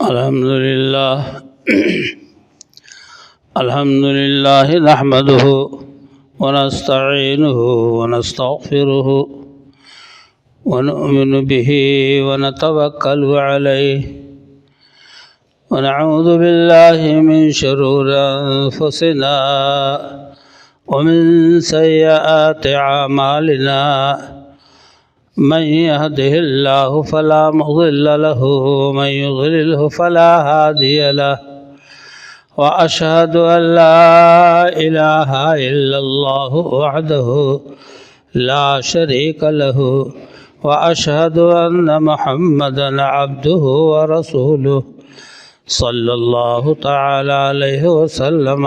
الحمد لله نحمده ونستعينه ونستغفره ونؤمن به ونتوكل عليه ونعوذ بالله من شرور أنفسنا ومن سيئات أعمالنا من يهده الله فلا مضل له ومن يضلله فلا هادي له وأشهد أن لا إله إلا الله وحده لا شريك له وأشهد أن محمدا عبده ورسوله صلى الله تعالى عليه وسلم.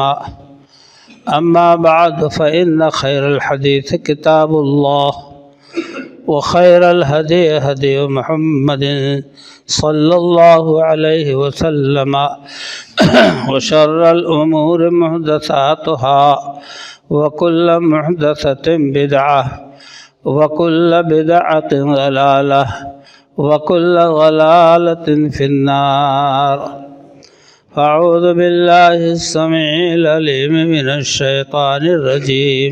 أما بعد فإن خير الحديث كتاب الله وخير الهدي هدي محمد صلى الله عليه وسلم وشر الأمور محدثاتها وكل محدثة بدعة وكل بدعة ضلالة وكل ضلالة في النار. أعوذ بالله السميع العليم من الشيطان الرجيم.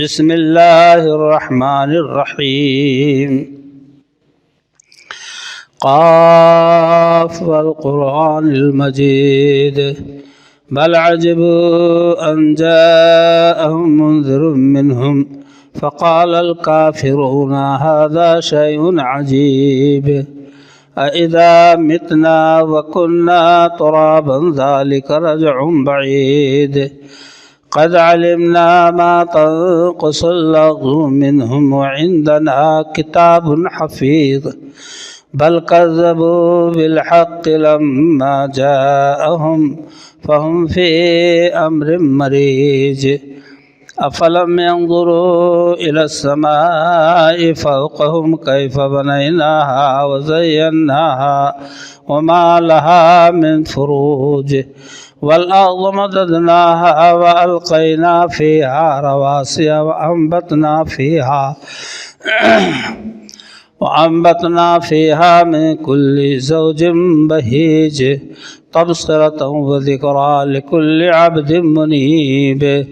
بسم الله الرحمن الرحيم. قاف والقرآن المجيد بل عجبوا أن جاءهم منذر منهم فقال الكافرون هذا شيء عجيب أإذا متنا وكنا ترابا ذلك رجع بعيد قد علمنا ما تنقص الأرض منهم وعندنا كتاب حفيظ بل كذبوا بالحق لما جاءهم فهم في أمر مريج أفلم ينظروا إلى السماء فوقهم كيف بنيناها وزيناها وما لها من فروج والأرض مددناها وألقينا فيها رواسي وأنبتنا فيها من كل زوج بهيج تبصرة وذكرى لكل عبد منيب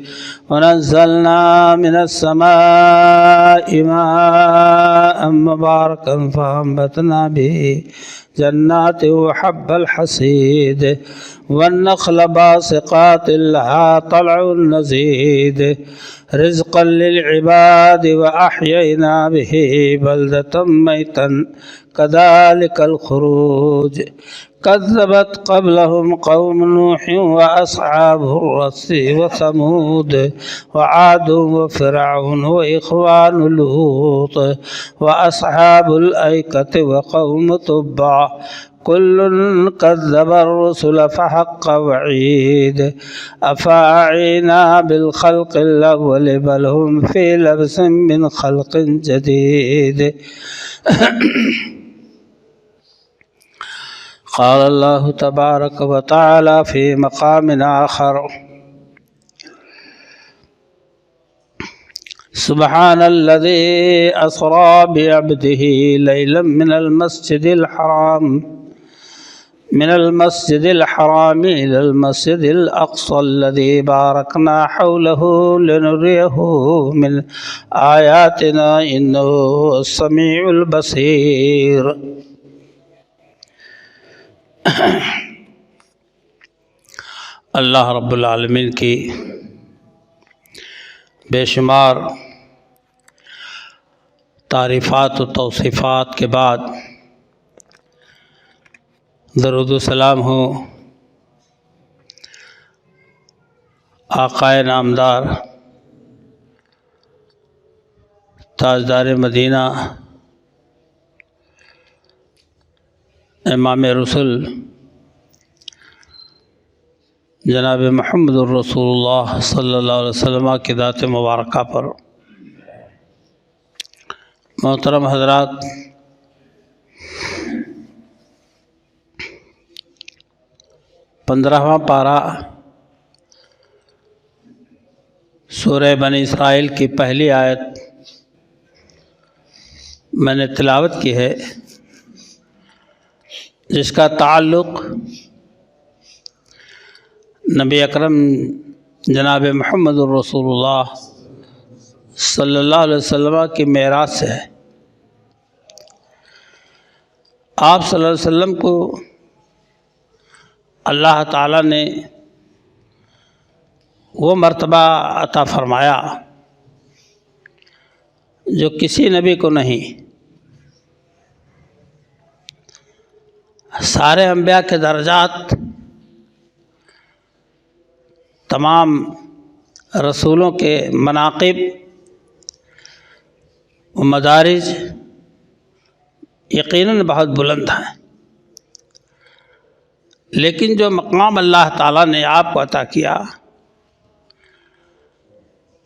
ونزلنا من السماء ماء مباركا فأنبتنا به جنات وحب الحصيد والنخل باسقات لها طلع نضيد رزقا للعباد وأحيينا به بلدة ميتا كذلك الخروج كذبت قبلهم قوم نوح وأصحاب الرس وثمود وعاد وفرعون وإخوان لوط وأصحاب الأيكة وقوم تبع كل كذب الرسل فحق وعيد أفأعينا بالخلق الأول بل هم في لبس من خلق جديد. قال الله تبارك وتعالى في مقام آخر سبحان الذي أسرى بعبده ليلا من المسجد الحرام إلى المسجد الأقصى الذي باركنا حوله لنريه من آياتنا إنه هو السميع البصير. اللہ رب العالمین کی بے شمار تعریفات و توصیفات کے بعد درود و سلام ہو آقائے نامدار تاجدار مدینہ امام رسول جناب محمد الرسول اللہ صلی اللہ علیہ وسلم کی ذات مبارکہ پر. محترم حضرات، پندرہواں پارہ سورہ بنی اسرائیل کی پہلی آیت میں نے تلاوت کی ہے. جس کا تعلق نبی اکرم جناب محمد الرسول اللہ صلی اللہ علیہ وسلم کی معراج سے ہے۔ آپ صلی اللہ علیہ وسلم کو اللہ تعالیٰ نے وہ مرتبہ عطا فرمایا جو کسی نبی کو نہیں۔ سارے انبیاء کے درجات تمام رسولوں کے مناقب و مدارج یقیناً بہت بلند ہیں، لیکن جو مقام اللہ تعالیٰ نے آپ کو عطا کیا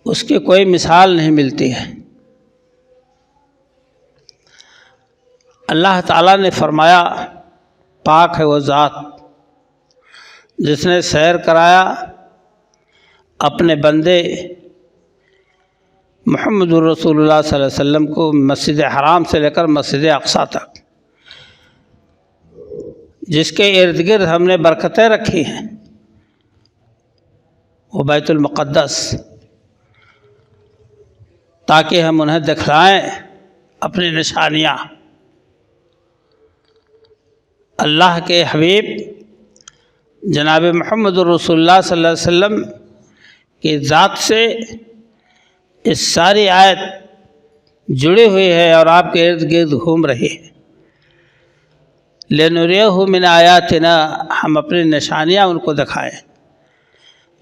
اس کی کوئی مثال نہیں ملتی ہے۔ اللہ تعالیٰ نے فرمایا پاک ہے وہ ذات جس نے سیر کرایا اپنے بندے محمد الرسول اللہ صلی اللہ علیہ وسلم کو مسجد حرام سے لے کر مسجد اقصیٰ تک، جس کے ارد گرد ہم نے برکتیں رکھی ہیں، وہ بیت المقدس، تاکہ ہم انہیں دکھلائیں اپنی نشانیاں۔ اللہ کے حبیب جناب محمد الرسول اللہ صلی اللہ علیہ وسلم کی ذات سے اس ساری آیت جڑی ہوئی ہے اور آپ کے ارد گرد گھوم رہی ہے۔ لِنُرِيَهُ مِنْ آيَاتِنَا، ہم اپنی نشانیاں ان کو دکھائیں۔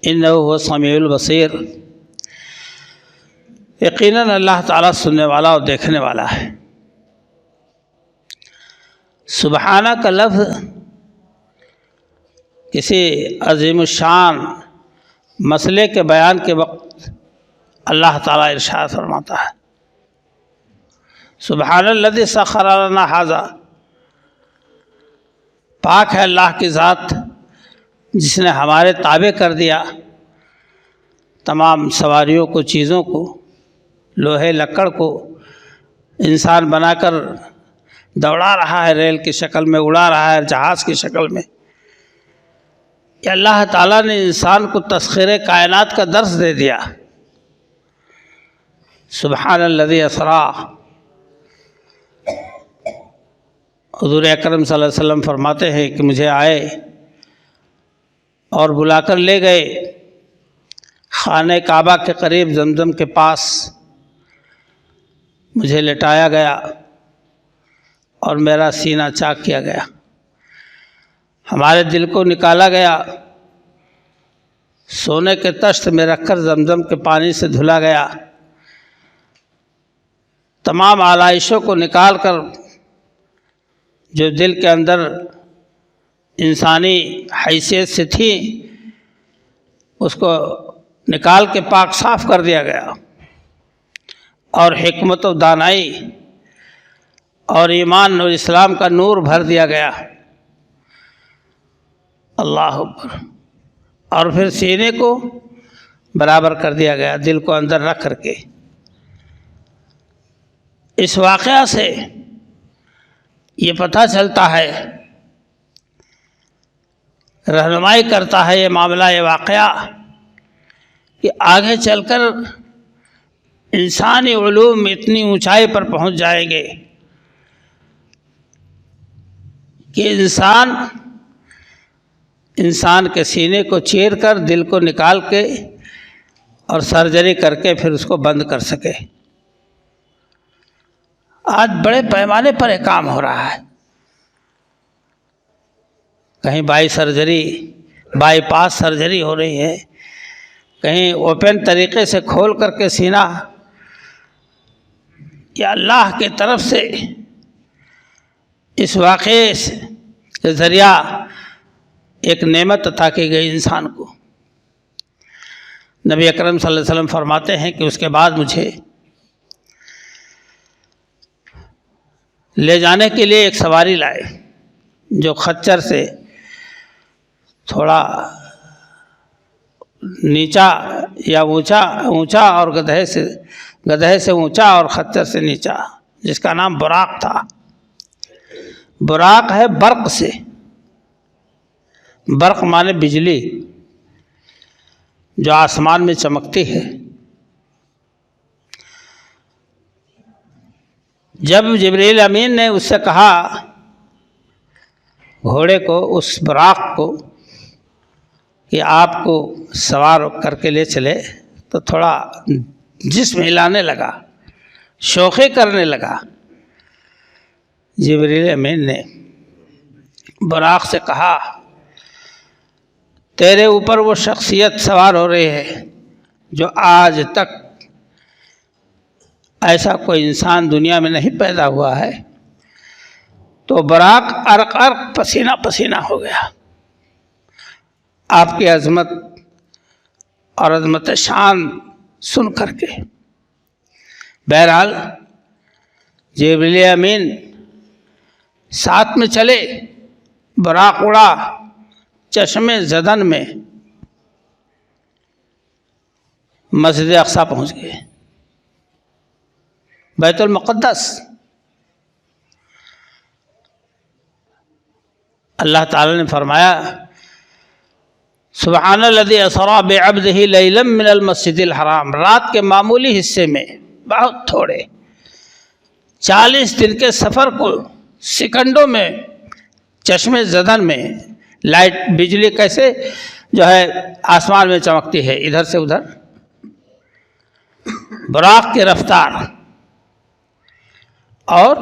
إِنَّهُ هُوَ السَّمِيعُ الْبَصِيرُ، یقیناً اللہ تعالیٰ سننے والا اور دیکھنے والا ہے۔ سبحانہ کا لفظ کسی عظیم الشان مسئلے کے بیان کے وقت اللہ تعالیٰ ارشاد فرماتا ہے سبحان الذی سخر لنا ھذا، پاک ہے اللہ کی ذات جس نے ہمارے تابع کر دیا تمام سواریوں کو، چیزوں کو، لوہے لکڑ کو انسان بنا کر دوڑا رہا ہے، ریل کی شکل میں اڑا رہا ہے، جہاز کی شکل میں۔ کہ اللہ تعالیٰ نے انسان کو تسخیر کائنات کا درس دے دیا۔ سبحان الذی اسریٰ، حضور اکرم صلی اللہ علیہ وسلم فرماتے ہیں کہ مجھے آئے اور بلا کر لے گئے خانہ کعبہ کے قریب زمزم کے پاس، مجھے لٹایا گیا اور میرا سینہ چاک کیا گیا، ہمارے دل کو نکالا گیا، سونے کے تشت میں رکھ کر زمزم کے پانی سے دھلا گیا، تمام آلائشوں کو نکال کر جو دل کے اندر انسانی حیثیت سے تھی اس کو نکال کے پاک صاف کر دیا گیا، اور حکمت و دانائی اور ایمان اور اسلام کا نور بھر دیا گیا۔ اللہ اکبر۔ اور پھر سینے کو برابر کر دیا گیا دل کو اندر رکھ کر کے۔ اس واقعہ سے یہ پتہ چلتا ہے، رہنمائی کرتا ہے یہ معاملہ، یہ واقعہ، کہ آگے چل کر انسانی علوم اتنی اونچائی پر پہنچ جائیں گے کہ انسان کے سینے کو چیر کر دل کو نکال کے اور سرجری کر کے پھر اس کو بند کر سکے۔ آج بڑے پیمانے پر یہ کام ہو رہا ہے، کہیں بائی پاس سرجری ہو رہی ہے، کہیں اوپن طریقے سے کھول کر کے سینہ، یا اللہ کی طرف سے اس واقعے کے ذریعہ ایک نعمت عطا کی گئی انسان کو۔ نبی اکرم صلی اللہ علیہ وسلم فرماتے ہیں کہ اس کے بعد مجھے لے جانے کے لیے ایک سواری لائے جو خچر سے تھوڑا نیچا یا اونچا اور گدھے سے اونچا اور خچر سے نیچا، جس کا نام براق تھا۔ براق ہے برق سے، برق مانے بجلی جو آسمان میں چمکتی ہے۔ جب جبریل امین نے اس سے کہا گھوڑے کو، اس براق کو، کہ آپ کو سوار کر کے لے چلے، تو تھوڑا جسم ہلانے لگا، شوخی کرنے لگا۔ جبریل امین نے براق سے کہا تیرے اوپر وہ شخصیت سوار ہو رہی ہے جو آج تک ایسا کوئی انسان دنیا میں نہیں پیدا ہوا ہے۔ تو براق عرق عرق پسینہ پسینہ ہو گیا آپ کی عظمت اور عظمت شان سن کر کے۔ بہرحال جبریل امین ساتھ میں چلے، براق اڑا، چشمے زدن میں مسجد اقصی پہنچ گئے، بیت المقدس۔ اللہ تعالی نے فرمایا سبحان الذی اسری بعبدہ لیلا من المسجد الحرام، رات کے معمولی حصے میں، بہت تھوڑے 40 دن کے سفر کو سیکنڈوں میں چشمے زدن میں، لائٹ بجلی کیسے جو ہے آسمان میں چمکتی ہے ادھر سے ادھر، براق کی رفتار۔ اور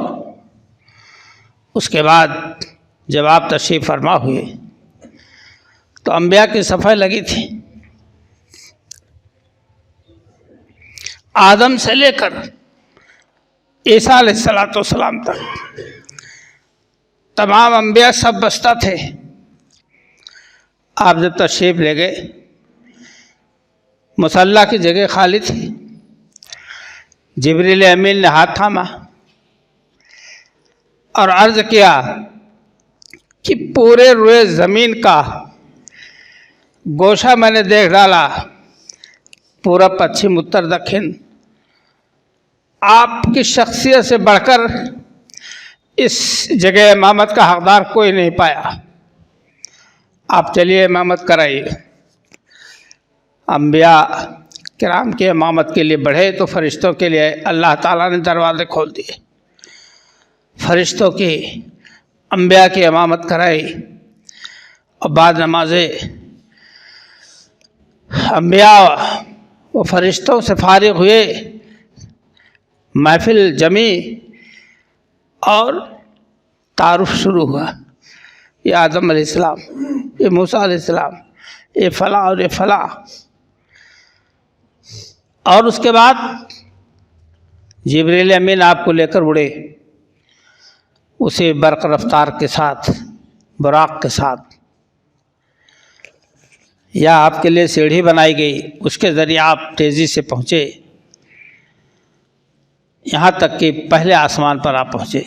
اس کے بعد جب آپ تشریف فرما ہوئے تو انبیاء کی صفحہ لگی تھی، آدم سے لے کر عیسیٰ علیہ السلام تک تمام انبیاء سب بستہ تھے۔ آپ جب تشریف لے گئے مصلی کی جگہ خالی تھی، جبریل امین نے ہاتھ تھاما اور عرض کیا کہ پورے روئے زمین کا گوشہ میں نے دیکھ ڈالا، پورا پچھم اتر دکھن، آپ کی شخصیت سے بڑھ کر اس جگہ امامت کا حقدار کوئی نہیں پایا، آپ چلیے امامت کرائیے۔ انبیاء کرام کے امامت کے لیے بڑھے تو فرشتوں کے لیے اللہ تعالیٰ نے دروازے کھول دیے، فرشتوں کی انبیاء کی امامت کرائی، اور بعد نمازیں انبیاء و فرشتوں سے فارغ ہوئے، محفل جمی اور تعارف شروع ہوا، یہ آدم علیہ السلام، یہ موسیٰ علیہ السلام، یہ فلاں اور یہ فلاں۔ اور اس کے بعد جبریل امین آپ کو لے کر اڑے اسی برق رفتار کے ساتھ، براق کے ساتھ، یا آپ کے لیے سیڑھی بنائی گئی، اس کے ذریعے آپ تیزی سے پہنچے، یہاں تک کہ پہلے آسمان پر آپ پہنچے۔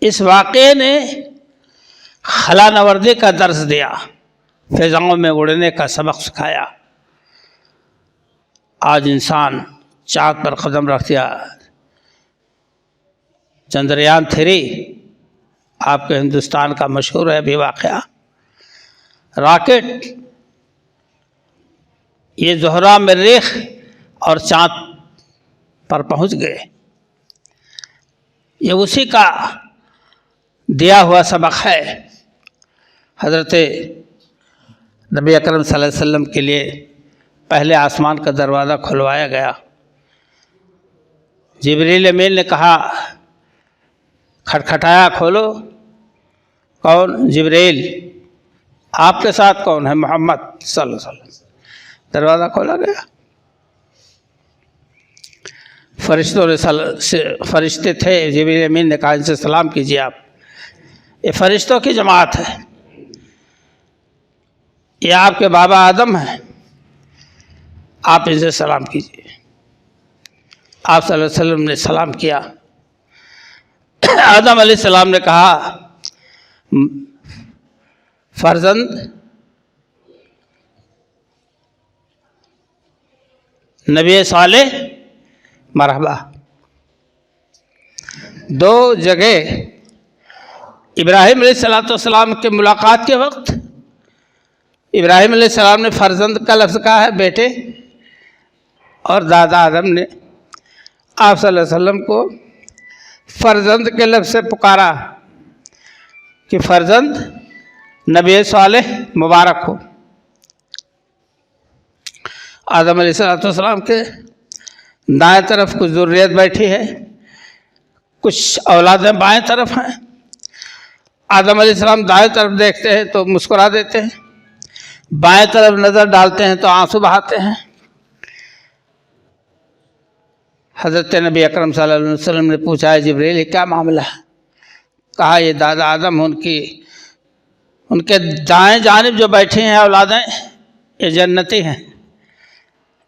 اس واقعے نے خلا نوردی کا درس دیا، فضاؤں میں اڑنے کا سبق سکھایا۔ آج انسان چاند پر قدم رکھ دیا، چندریان 3 آپ کے ہندوستان کا مشہور ہے ابھی واقعہ، راکٹ یہ زہرہ مریخ اور چاند پر پہنچ گئے۔ یہ اسی کا دیا ہوا سبق ہے۔ حضرت نبی اکرم صلی اللہ علیہ وسلم کے لیے پہلے آسمان کا دروازہ کھلوایا گیا، جبریل امین نے کہا، کھٹکھٹایا، کھولو۔ کون؟ جبریل۔ آپ کے ساتھ کون ہے؟ محمد صلی اللہ علیہ وسلم۔ دروازہ کھولا گیا، فرشتے تھے، جبریل امین نے کہا ان سے سلام کیجیے آپ، یہ فرشتوں کی جماعت ہے، یہ آپ کے بابا آدم ہیں، آپ ان سے سلام کیجیے۔ آپ صلی اللہ علیہ وسلم نے سلام کیا۔ آدم علیہ السلام نے کہا، فرزند نبی صالح مرحبا۔ 2 جگہ ابراہیم علیہ السلام کے ملاقات کے وقت ابراہیم علیہ السلام نے فرزند کا لفظ کہا ہے، بیٹے، اور دادا آدم نے آپ صلی اللہ علیہ وسلم کو فرزند کے لفظ سے پکارا کہ فرزند نبی صالح مبارک ہو۔ آدم علیہ السلام کے دائیں طرف کچھ ذریت بیٹھی ہے، کچھ اولادیں بائیں طرف ہیں۔ آدم علیہ السلام دائیں طرف دیکھتے ہیں تو مسکرا دیتے ہیں، بائیں طرف نظر ڈالتے ہیں تو آنسو بہاتے ہیں۔ حضرت نبی اکرم صلی اللہ علیہ وسلم نے پوچھا، جبریل یہ کیا معاملہ ہے؟ کہا یہ دادا آدم ان کے دائیں جانب جو بیٹھے ہیں اولادیں، یہ جنتی ہیں،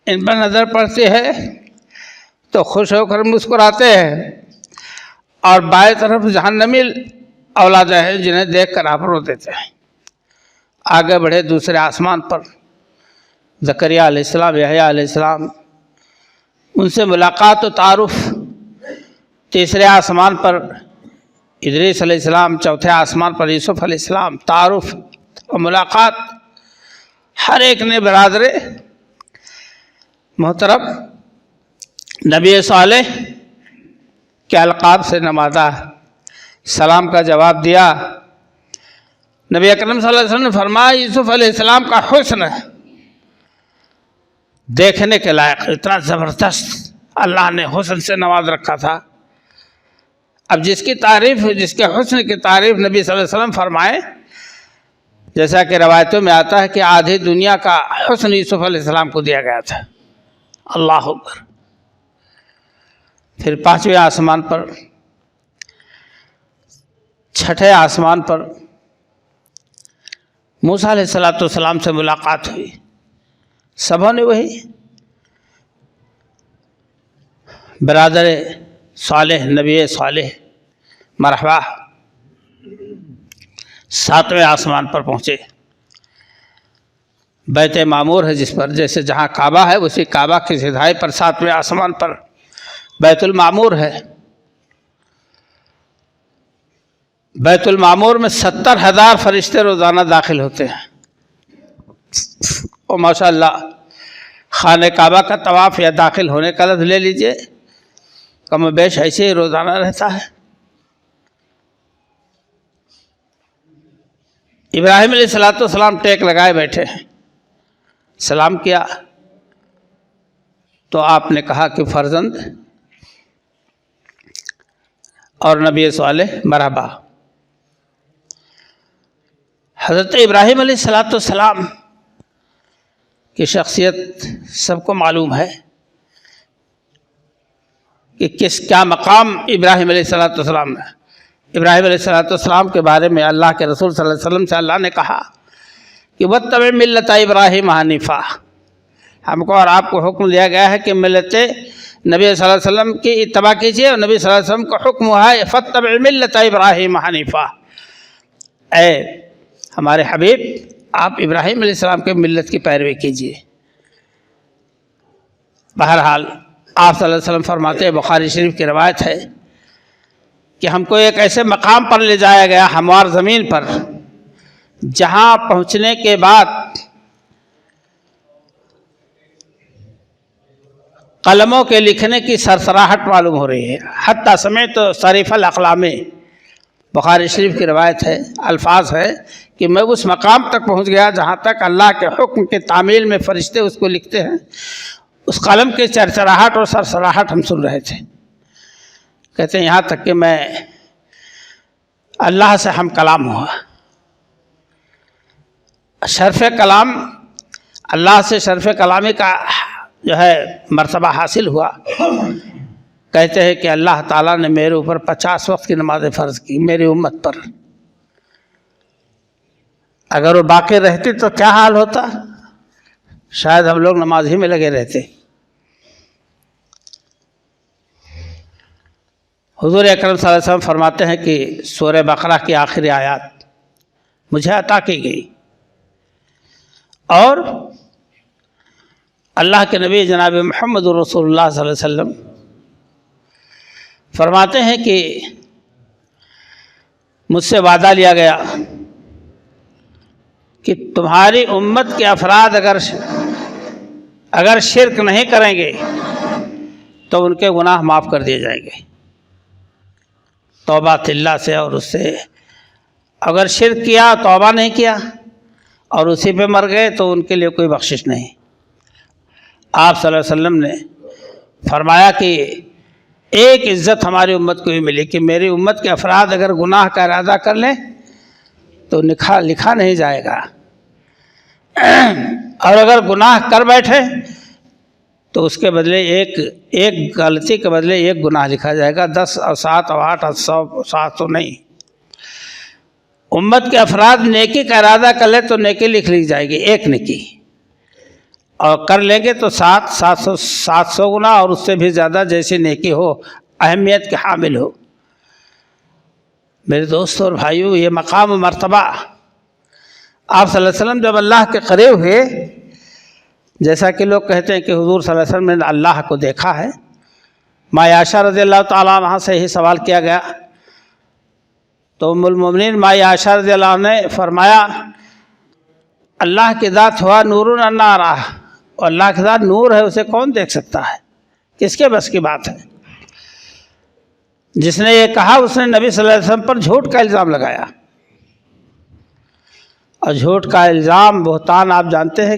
ان پر نظر پڑتی ہے تو خوش ہو کر مسکراتے ہیں، اور بائیں طرف جہنمی اولادیں ہیں جنہیں دیکھ کر آپ رو دیتے ہیں۔ آگے بڑھے دوسرے آسمان پر، زکریہ علیہ السلام، یحییٰ علیہ السلام، ان سے ملاقات و تعارف۔ تیسرے آسمان پر ادریس علیہ السلام، چوتھے آسمان پر یوسف علیہ السلام، تعارف و ملاقات۔ ہر ایک نے برادر محترم نبی صالح کے القاب سے نوازا، سلام کا جواب دیا۔ نبی اکرم صلی اللہ علیہ وسلم نے فرمایا، یوسف علیہ السلام کا حسن دیکھنے کے لائق، اتنا زبردست اللہ نے حسن سے نواز رکھا تھا۔ اب جس کی تعریف، جس کے حسن کی تعریف نبی صلی اللہ علیہ وسلم فرمائے، جیسا کہ روایتوں میں آتا ہے کہ آدھی دنیا کا حسن یوسف علیہ السلام کو دیا گیا تھا۔ اللہ اکبر۔ پھر پانچویں آسمان پر، چھٹے آسمان پر موسیٰ علیہ السلام سے ملاقات ہوئی۔ سبوں نے وہی برادر صالح، نبی صالح مرحبا۔ ساتویں آسمان پر پہنچے، بیت معمور ہے جس پر، جیسے جہاں کعبہ ہے اسی کعبہ کی صدائی پر ساتویں آسمان پر بیت المعمور ہے۔ بیت المعمور میں 70,000 فرشتے روزانہ داخل ہوتے ہیں، اور ماشاء اللہ خانہ کعبہ کا طواف یا داخل ہونے کا لفظ لے لیجئے، کم و بیش ایسے ہی روزانہ رہتا ہے۔ ابراہیم علیہ السلام ٹیک لگائے بیٹھے ہیں، سلام کیا تو آپ نے کہا کہ فرزند اور نبی صالح مرحبا۔ حضرت ابراہیم علیہ السلام کی شخصیت سب کو معلوم ہے کہ کیا مقام ابراہیم علیہ السلام ہے۔ ابراہیم علیہ السلام کے بارے میں اللہ کے رسول صلی اللہ علیہ وسلم سے اللہ نے کہا کہ وَاتَّبِعْ مِلَّةَ إِبْرَاهِيمَ حَنِيفًا۔ ہم کو اور آپ کو حکم دیا گیا ہے کہ ملت نبی صلی اللہ علیہ وسلم کی اتباع کیجیے، اور نبی صلی اللہ علیہ وسلم کا حکم ہے فَاتَّبِعْ مِلَّةَ إِبْرَاهِيمَ حَنِيفًا، اے ہمارے حبیب آپ ابراہیم علیہ السلام کے ملت کی پیروی کیجیے۔ بہرحال آپ صلی اللہ علیہ وسلم فرماتے ہیں، بخاری شریف کی روایت ہے کہ ہم کو ایک ایسے مقام پر لے جایا گیا ہموار زمین پر، جہاں پہنچنے کے بعد قلموں کے لکھنے کی سرسراہٹ معلوم ہو رہی ہے، حتیٰ سمعت صریف الاقلام، بخاری شریف کی روایت ہے، الفاظ ہے کہ میں اس مقام تک پہنچ گیا جہاں تک اللہ کے حکم کے تعمیل میں فرشتے اس کو لکھتے ہیں، اس قلم کی چرچراہٹ اور سرسراہٹ ہم سن رہے تھے۔ کہتے ہیں یہاں تک کہ میں اللہ سے ہم کلام ہوا، شرف کلام، اللہ سے شرف کلامی کا جو ہے مرتبہ حاصل ہوا۔ کہتے ہیں کہ اللہ تعالیٰ نے میرے اوپر 50 وقت کی نماز فرض کی میری امت پر، اگر وہ باقی رہتی تو کیا حال ہوتا؟ شاید ہم لوگ نماز ہی میں لگے رہتے۔ حضور اکرم صلی اللہ علیہ وسلم فرماتے ہیں کہ سورہ بقرہ کی آخری آیات مجھے عطا کی گئی، اور اللہ کے نبی جناب محمد رسول اللہ صلی اللہ علیہ وسلم فرماتے ہیں کہ مجھ سے وعدہ لیا گیا کہ تمہاری امت کے افراد اگر شرک نہیں کریں گے تو ان کے گناہ معاف کر دیے جائیں گے توبہ اللہ سے، اور اس سے اگر شرک کیا، توبہ نہیں کیا اور اسی پہ مر گئے تو ان کے لیے کوئی بخشش نہیں۔ آپ صلی اللہ علیہ وسلم نے فرمایا کہ ایک عزت ہماری امت کو ہی ملی کہ میری امت کے افراد اگر گناہ کا ارادہ کر لیں تو لکھا نہیں جائے گا، اور اگر گناہ کر بیٹھے تو اس کے بدلے ایک غلطی کے بدلے ایک گناہ لکھا جائے گا، 10 اور 7 اور 8 اور 100 700 نہیں۔ امت کے افراد نیکی کا ارادہ کر لیں تو نیکی لکھ لی جائے گی، ایک نیکی، اور کر لیں گے تو 700 گنا اور اس سے بھی زیادہ جیسی نیکی ہو، اہمیت کے حامل ہو۔ میرے دوستوں اور بھائیوں، یہ مقام و مرتبہ آپ صلی اللہ علیہ وسلم جب اللہ کے قریب ہوئے، جیسا کہ لوگ کہتے ہیں کہ حضور صلی اللہ علیہ وسلم نے اللہ کو دیکھا ہے، ماں عائشہ رضی اللہ تعالیٰ عنہ سے ہی سوال کیا گیا تو ام المؤمنین ماں عائشہ رضی اللہ عنہ نے فرمایا اللہ کی ذات ہوا نور انا اراه، اور اللہ کی ذات نور ہے، اسے کون دیکھ سکتا ہے، کس کے بس کی بات ہے۔ جس نے یہ کہا اس نے نبی صلی اللہ علیہ وسلم پر جھوٹ کا الزام لگایا، اور جھوٹ کا الزام، بہتان، آپ جانتے ہیں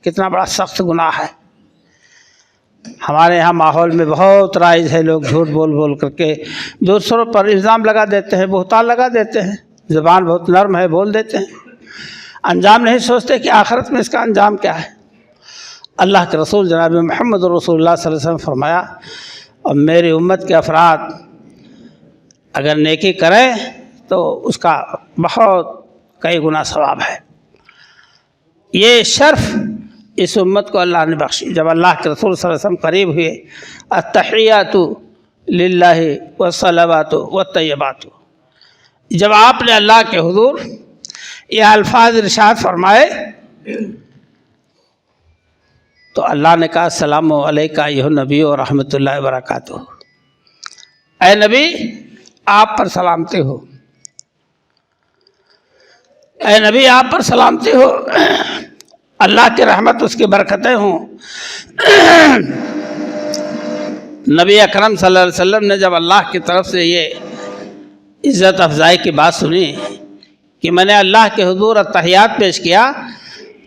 کتنا بڑا سخت گناہ ہے۔ ہمارے یہاں ماحول میں بہت رائج ہے، لوگ جھوٹ بول کر کے دوسروں پر الزام لگا دیتے ہیں، بہتان لگا دیتے ہیں، زبان بہت نرم ہے، بول دیتے ہیں، انجام نہیں سوچتے کہ آخرت میں اس کا انجام کیا ہے۔ اللہ کے رسول جناب محمد رسول اللہ صلی اللہ علیہ وسلم فرمایا، اور میری امت کے افراد اگر نیکی کریں تو اس کا بہت کئی گنا ثواب ہے۔ یہ شرف اس امت کو اللہ نے بخشی۔ جب اللہ کے رسول صلی اللہ علیہ وسلم قریب ہوئے، التحیات للہ والصلوات والطیبات، جب آپ نے اللہ کے حضور یہ الفاظ ارشاد فرمائے تو اللہ نے کہا السلام علیکہ ایھا النبی و رحمۃ اللہ وبرکاتہ، اے نبی آپ پر سلامتی ہو، اے نبی آپ پر سلامتی ہو، اللہ کی رحمت اس کی برکتیں ہوں۔ نبی اکرم صلی اللہ علیہ وسلم نے جب اللہ کی طرف سے یہ عزت افزائی کی بات سنی کہ میں نے اللہ کے حضور التحیات پیش کیا،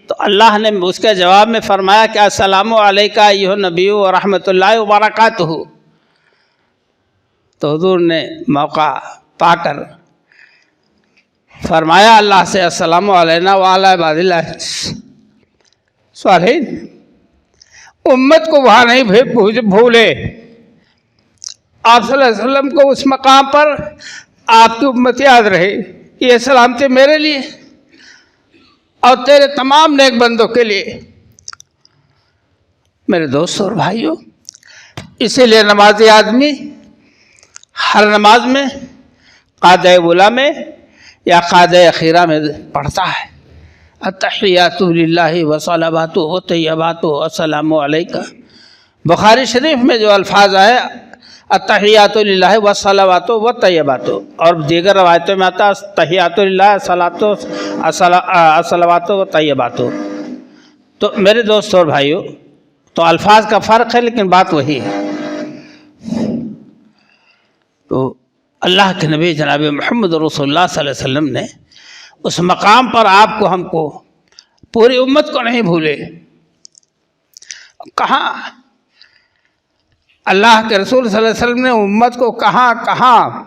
تو اللہ نے اس کے جواب میں فرمایا کہ السلام علیکہ ایھا النبی و رحمۃ اللہ وبرکاتہ۔ تو حضور نے موقع پا کر فرمایا اللہ سے السلام علینا وعلی عباد اللہ صالحین، امت کو وہاں نہیں بھولے، آپ صلی اللہ علیہ وسلم کو اس مقام پر آپ کی امت یاد رہے، یہ سلامتی میرے لیے اور تیرے تمام نیک بندوں کے لیے۔ میرے دوستوں اور بھائیوں، اسی لیے نمازی آدمی ہر نماز میں قاعدہ اولیٰ میں یا قاعدہ اخیرہ میں پڑھتا ہے، التحیات للہ والصلوات والطیبات السلام علیکہ۔ بخاری شریف میں جو الفاظ آئے التحیات للہ والصلوات والطیبات، اور دیگر روایتوں میں آتا التحیات للہ الصلوات والطیبات۔ تو میرے دوستوں اور بھائیوں، تو الفاظ کا فرق ہے لیکن بات وہی ہے۔ تو اللہ کے نبی جناب محمد رسول اللہ صلی اللہ علیہ وسلم نے اس مقام پر آپ کو، ہم کو، پوری امت کو نہیں بھولے۔ کہاں اللہ کے رسول صلی اللہ علیہ وسلم نے امت کو کہاں کہاں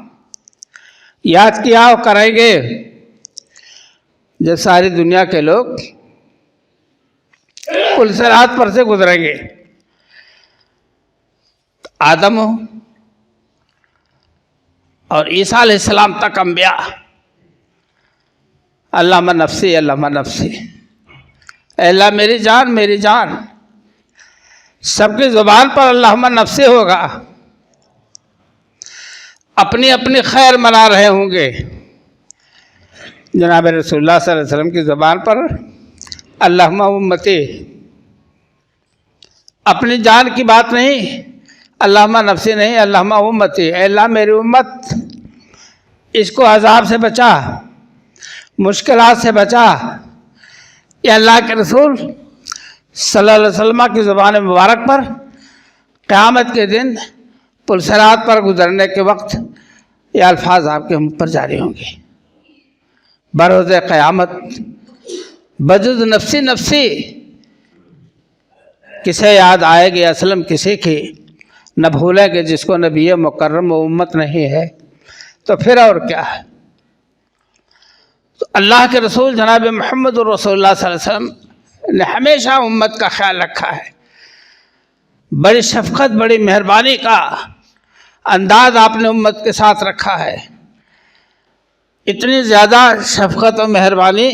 یاد کیا اور کریں گے، جب ساری دنیا کے لوگ پل صراط پر سے گزریں گے۔ آدم ہو اور عیسیٰ علیہ السلام تک انبیاء اللہم نفسی اللہم نفسی، اے اللہ میری جان میری جان، سب کی زبان پر اللہم نفسی ہوگا، اپنی اپنی خیر منا رہے ہوں گے۔ جناب رسول اللہ صلی اللہ علیہ وسلم کی زبان پر اللہم امتی، اپنی جان کی بات نہیں، اللہم نفسی نہیں، اللہم امتی، اے اللہ میری امت، اس کو عذاب سے بچا، مشکلات سے بچا۔ یہ اللہ کے رسول صلی اللہ علیہ وسلم کی زبان مبارک پر قیامت کے دن پلسرات پر گزرنے کے وقت یہ الفاظ آپ کے منہ پر جاری ہوں گے۔ بروز قیامت بجز نفسی نفسی، کسے یاد آئے گی اسلم کسی کی، نہ بھولیں گے جس کو نبی مکرم و امت نہیں ہے، تو پھر اور کیا ہے۔ تو اللہ کے رسول جناب محمد رسول اللہ صلی اللہ علیہ وسلم نے ہمیشہ امت کا خیال رکھا ہے۔ بڑی شفقت، بڑی مہربانی کا انداز آپ نے امت کے ساتھ رکھا ہے۔ اتنی زیادہ شفقت و مہربانی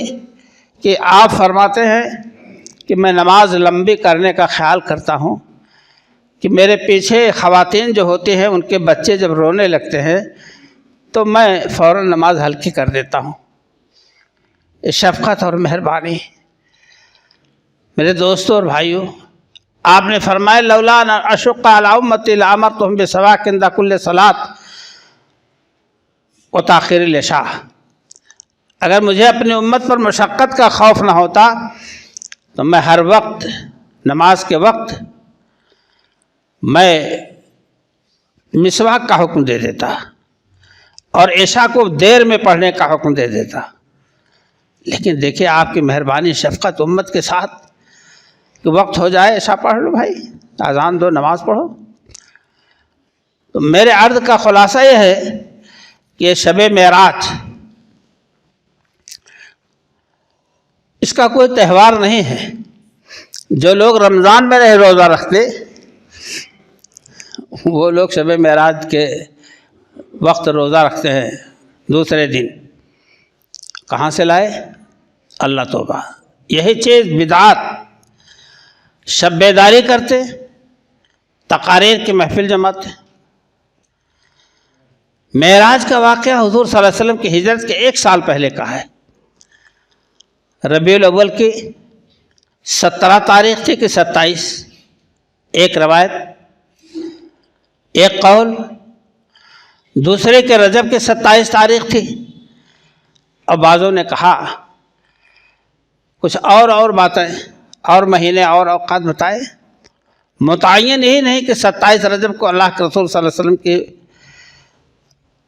کہ آپ فرماتے ہیں کہ میں نماز لمبی کرنے کا خیال کرتا ہوں کہ میرے پیچھے خواتین جو ہوتی ہیں ان کے بچے جب رونے لگتے ہیں تو میں فوراً نماز ہلکی کر دیتا ہوں۔ یہ شفقت اور مہربانی۔ میرے دوستوں اور بھائیوں، آپ نے فرمایا لولا ان اشق علی امتی لامرتہم بسواک عند کل صلاۃ وتاخیر العشاء، اگر مجھے اپنی امت پر مشقت کا خوف نہ ہوتا تو میں ہر وقت نماز کے وقت میں مسواک کا حکم دے دیتا اور عشاء کو دیر میں پڑھنے کا حکم دے دیتا۔ لیکن دیکھیے آپ کی مہربانی، شفقت امت کے ساتھ کہ وقت ہو جائے عشاء پڑھ لو بھائی، اذان دو، نماز پڑھو۔ تو میرے عرض کا خلاصہ یہ ہے کہ شب معراج اس کا کوئی تہوار نہیں ہے۔ جو لوگ رمضان میں نہیں روزہ رکھتے وہ لوگ شب معراج کے وقت روزہ رکھتے ہیں دوسرے دن۔ کہاں سے لائے؟ اللہ توبہ۔ یہی چیز بدعات، شب بیداری کرتے، تقاریر کی محفل جماتے۔ معراج کا واقعہ حضور صلی اللہ علیہ وسلم کی ہجرت کے 1 سال پہلے کا ہے۔ ربیع الاول کی 17 تاریخ تھی کہ 27، ایک روایت، ایک قول، دوسرے کے رجب کے 27 تاریخ تھی، اور بعضوں نے کہا کچھ اور باتیں اور مہینے اور اوقات بتائے۔ متعین ہی نہیں کہ 27 رجب کو اللہ کے رسول صلی اللہ علیہ وسلم کی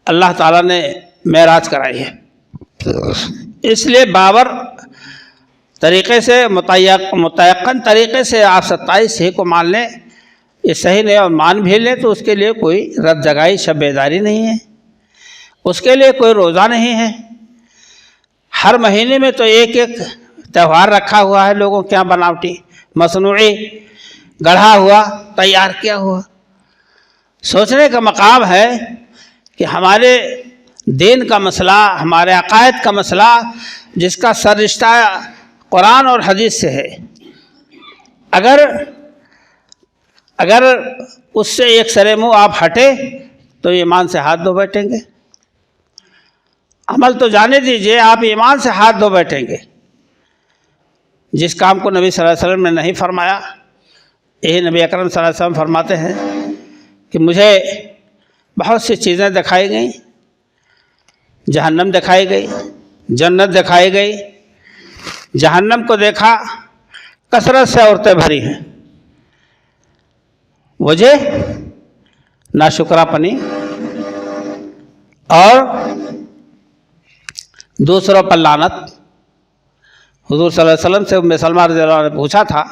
اللہ تعالیٰ نے معراج کرائی ہے۔ اس لیے باور طریقے سے، متیقن طریقے سے آپ 27 ہی کو مان لیں، یہ صحیح نہیں، اور مان بھی لیں تو اس کے لیے کوئی رت جگائی شب بیداری نہیں ہے، اس کے لیے کوئی روزہ نہیں ہے۔ ہر مہینے میں تو ایک تہوار رکھا ہوا ہے لوگوں کے یہاں، بناوٹی، مصنوعی، گڑھا ہوا، تیار کیا ہوا۔ سوچنے کا مقام ہے کہ ہمارے دین کا مسئلہ، ہمارے عقائد کا مسئلہ جس کا سر رشتہ قرآن اور حدیث سے ہے، اگر اس سے ایک سرے منہ آپ ہٹے تو ایمان سے ہاتھ دھو بیٹھیں گے۔ عمل تو جانے دیجئے، آپ ایمان سے ہاتھ دھو بیٹھیں گے۔ جس کام کو نبی صلی اللہ علیہ وسلم نے نہیں فرمایا، یہی نبی اکرم صلی اللہ علیہ وسلم فرماتے ہیں کہ مجھے بہت سی چیزیں دکھائی گئیں، جہنم دکھائی گئی، جنت دکھائی گئی۔ جہنم کو دیکھا، کثرت سے عورتیں بھری ہیں، وجہ ناشکرا پنی، اور دوسروں پر لعنت۔ حضور صلی اللہ علیہ وسلم سے ام سلمہ رضی اللہ عنہ نے پوچھا تھا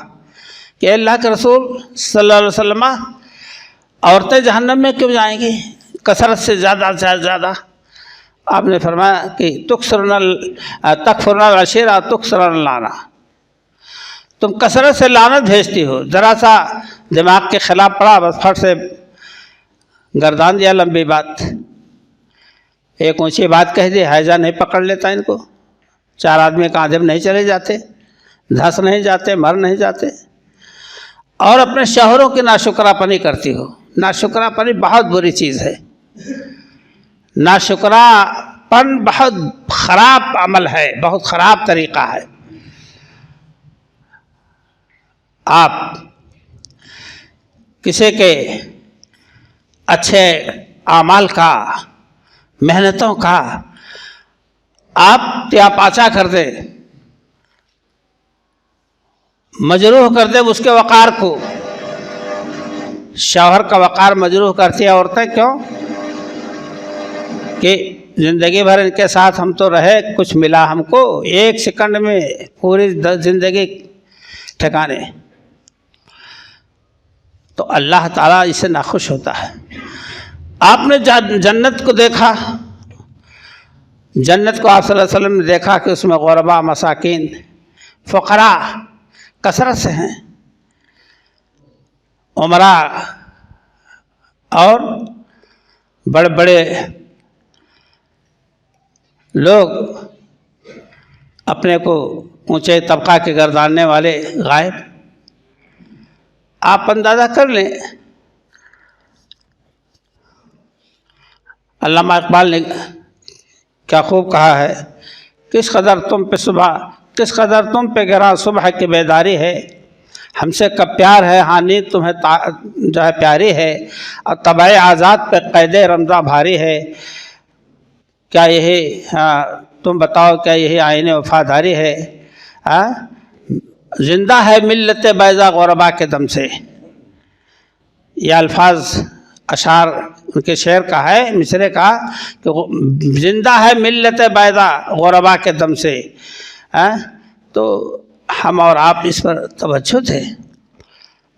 کہ اللہ کے رسول صلی اللہ علیہ وسلم، عورتیں جہنم میں کیوں جائیں گی کثرت سے زیادہ سے زیادہ؟ آپ نے فرمایا کہ تکفرن العشیرہ تکثرن اللعنہ، تم کثرت سے لعنت بھیجتی ہو، ذرا سا دماغ کے خلاف پڑا بس پھٹ سے گردان دیا لمبی بات، ایک اونچی بات کہہ دی، حیضہ نہیں پکڑ لیتا ان کو، 4 آدمی کاندھے میں نہیں چلے جاتے، دھس نہیں جاتے، مر نہیں جاتے، اور اپنے شوہروں کی ناشکرا پنی کرتی ہو۔ ناشکرا پنی بہت بری چیز ہے، ناشکرا پن بہت خراب عمل ہے، بہت خراب طریقہ ہے۔ آپ کسی کے اچھے اعمال کا محنتوں کا آپ تیا پاچا کر دے، مجروح کر دے اس کے وقار کو۔ شوہر کا وقار مجروح کرتی ہیں عورتیں، کیوں؟ کہ زندگی بھر ان کے ساتھ ہم تو رہے، کچھ ملا ہم کو، ایک سیکنڈ میں پوری زندگی ٹھکانے۔ تو اللہ تعالیٰ اس سے ناخوش ہوتا ہے۔ آپ نے جنت کو دیکھا، جنت کو آپ صلی اللہ علیہ وسلم نے دیکھا کہ اس میں غربا، مساکین، فقراء کثرت سے ہیں، عمراء اور بڑے بڑے لوگ، اپنے کو اونچے طبقہ کے گرداننے والے غائب۔ آپ اندازہ کر لیں، علامہ اقبال نے کیا خوب کہا ہے، کس قدر تم پہ گراں صبح کی بیداری ہے، ہم سے کب پیار ہے، ہاں نیند تمہیں جو ہے پیاری ہے، اور طبع آزاد پہ قید رمضاں بھاری ہے، کیا یہی تم بتاؤ کیا یہی آئین وفاداری ہے؟ زندہ ہے ملت بیضا غربا کے دم سے۔ یہ الفاظ اشعار ان کے شعر کا ہے، مصرے کا، کہ زندہ ہے ملت بیضا غربا کے دم سے۔ تو ہم اور آپ اس پر توجہ تھے۔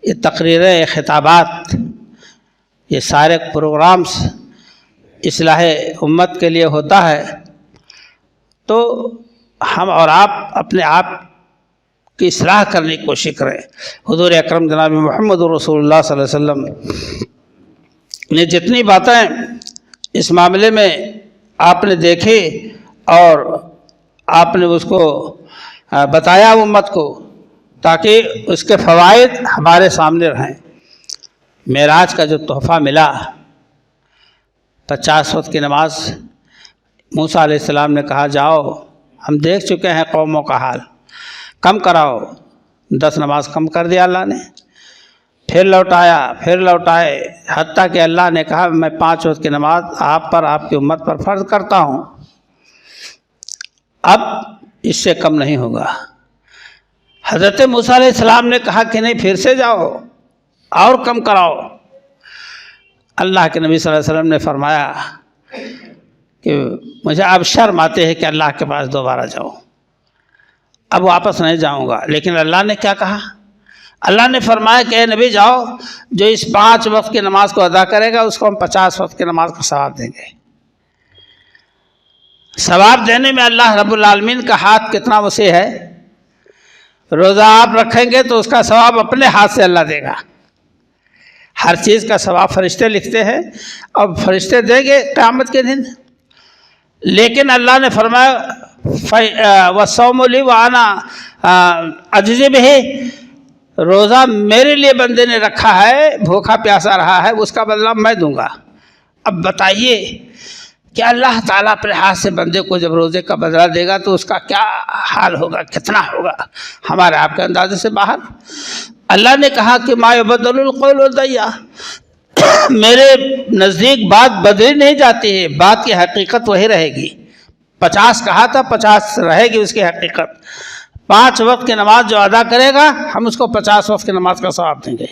یہ تقریریں، خطابات، یہ سارے پروگرامز اصلاح امت کے لیے ہوتا ہے، تو ہم اور آپ اپنے آپ کی اصلاح کرنے کی کوشش کریں۔ حضور اکرم جناب محمد رسول اللہ صلی اللہ علیہ وسلم نے جتنی باتیں اس معاملے میں آپ نے دیکھی اور آپ نے اس کو بتایا امت کو، تاکہ اس کے فوائد ہمارے سامنے رہیں۔ معراج کا جو تحفہ ملا، 50 وقت کی نماز، موسیٰ علیہ السلام نے کہا جاؤ، ہم دیکھ چکے ہیں قوموں کا حال، کم کراؤ۔ 10 نماز کم کر دیا اللہ نے، پھر لوٹائے، حتیٰ کہ اللہ نے کہا میں 5 وقت کی نماز آپ پر، آپ کی امت پر فرض کرتا ہوں، اب اس سے کم نہیں ہوگا۔ حضرت موسیٰ علیہ السلام نے کہا کہ نہیں، پھر سے جاؤ اور کم کراؤ۔ اللہ کے نبی صلی اللہ علیہ وسلم نے فرمایا کہ مجھے اب شرم آتے ہے کہ اللہ کے پاس دوبارہ جاؤں، اب واپس نہیں جاؤں گا۔ لیکن اللہ نے کیا کہا؟ اللہ نے فرمایا کہ اے نبی جاؤ، جو اس 5 وقت کی نماز کو ادا کرے گا اس کو ہم 50 وقت کی نماز کا ثواب دیں گے۔ ثواب دینے میں اللہ رب العالمین کا ہاتھ کتنا وسیع ہے۔ روزہ آپ رکھیں گے تو اس کا ثواب اپنے ہاتھ سے اللہ دے گا۔ ہر چیز کا ثواب فرشتے لکھتے ہیں اور فرشتے دیں گے قیامت کے دن۔ لیکن اللہ نے فرمایا وَالصَّوْمُ لِي وَأَنَا أَجْزِي بِهِ، روزہ میرے لیے بندے نے رکھا ہے، بھوکا پیاسا رہا ہے، اس کا بدلہ میں دوں گا۔ اب بتائیے کہ اللہ تعالیٰ اپنے ہاتھ سے بندے کو جب روزے کا بدلہ دے گا تو اس کا کیا حال ہوگا، کتنا ہوگا، ہمارے آپ کے اندازے سے باہر۔ اللہ نے کہا کہ مَا يُبَدَّلُ الْقَوْلُ لَدَيَّ، میرے نزدیک بات بدلی نہیں جاتی ہے، بات کی حقیقت وہی رہے گی۔ 50 کہا تھا، 50 رہے گی اس کی حقیقت۔ 5 وقت کی نماز جو ادا کرے گا ہم اس کو 50 وقت کی نماز کا ثواب دیں گے۔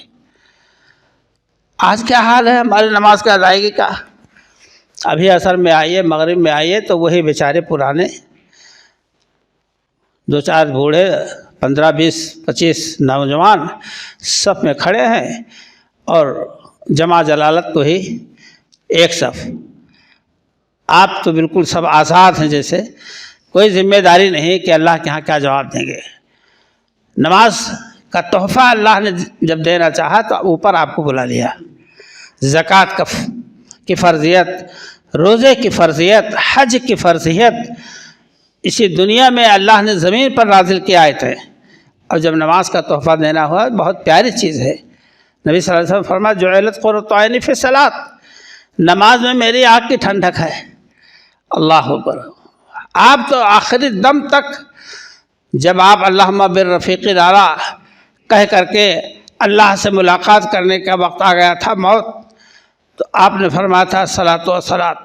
آج کیا حال ہے ہماری نماز کی ادائیگی کا؟ ابھی عصر میں آئیے، مغرب میں آئیے تو وہی بیچارے پرانے 2-4 بوڑھے، 15, 20, 25 نوجوان صف میں کھڑے ہیں اور جمع جلالت تو ہی ایک صف۔ آپ تو بالکل سب آزاد ہیں، جیسے کوئی ذمہ داری نہیں کہ اللہ کے ہاں کیا جواب دیں گے۔ نماز کا تحفہ اللہ نے جب دینا چاہا تو اوپر آپ کو بلا لیا۔ زکوٰۃ کی فرضیت، روزے کی فرضیت، حج کی فرضیت اسی دنیا میں اللہ نے زمین پر نازل کی آیت ہے، اور جب نماز کا تحفہ دینا ہوا بہت پیاری چیز ہے۔ نبی صلی اللہ علیہ وسلم فرمایا جعلت قرۃ عینی فی الصلاۃ، نماز میں میری آنکھ کی ٹھنڈک ہے۔ اللہ اکبر۔ آپ تو آخری دم تک جب آپ اللہم بالرفیق الاعلیٰ کہہ کر کے اللہ سے ملاقات کرنے کا وقت آ گیا تھا، موت، تو آپ نے فرمایا تھا الصلاۃ والصلاۃ